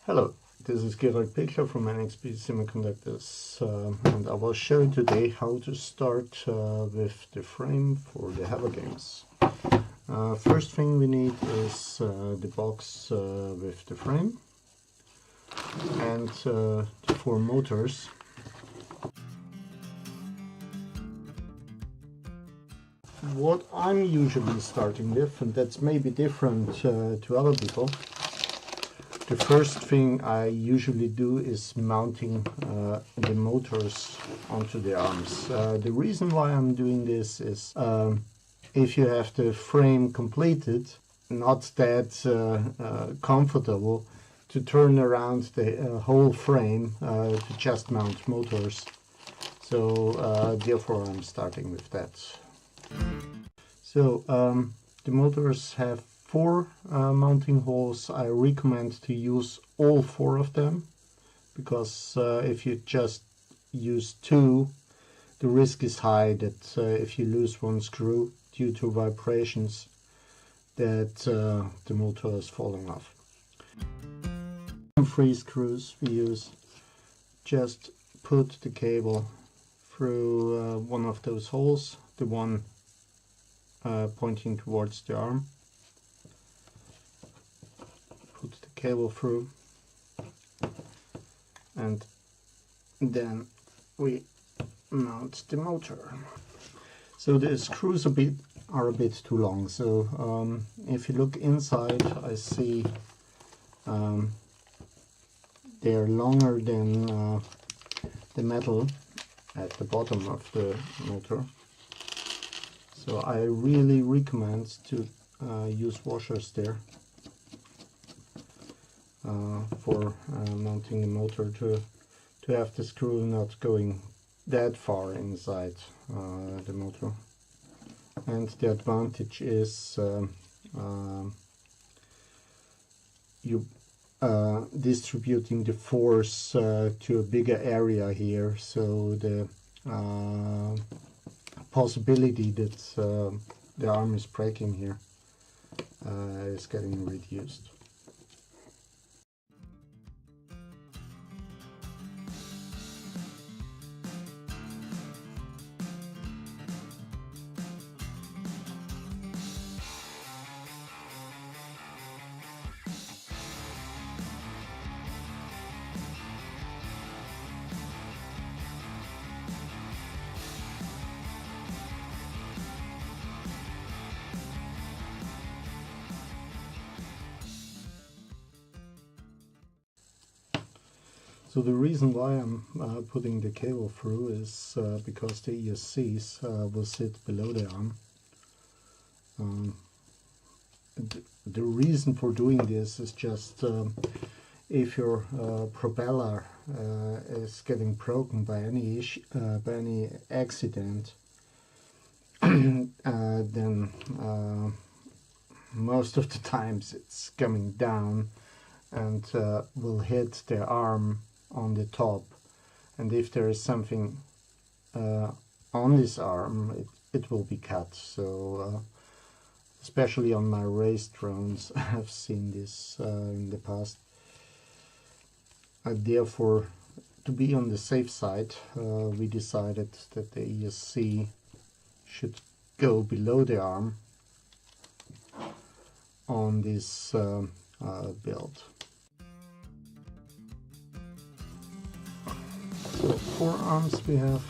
Hello, this is Gerald Pichler from NXP Semiconductors, and I will show you today how to start with the frame for the HoverGames. First thing we need is the box with the frame and the 4 motors. What I'm usually starting with, and that's maybe different to other people, the first thing I usually do is mounting the motors onto the arms. The reason why I'm doing this is if you have the frame completed, not that comfortable to turn around the whole frame to just mount motors. So therefore I'm starting with that. So the motors have 4 mounting holes. I recommend to use all 4 of them, because if you just use 2, the risk is high that if you lose one screw due to vibrations, that the motor is falling off. 3 screws we use. Just put the cable through one of those holes, the one pointing towards the arm. Put the cable through, and then we mount the motor. So the screws are a bit too long, so if you look inside, I see they're longer than the metal at the bottom of the motor. So I really recommend to use washers there for mounting the motor, to have the screw not going that far inside the motor. And the advantage is you distributing the force to a bigger area here, so the possibility that the arm is breaking here is getting reduced. So the reason why I'm putting the cable through is because the ESCs will sit below the arm. The reason for doing this is just if your propeller is getting broken by any accident, then most of the times it's coming down and will hit the arm on the top, and if there is something on this arm, it will be cut. So especially on my race drones, I've seen this in the past. Therefore, to be on the safe side, we decided that the ESC should go below the arm on this build. So 4 arms we have.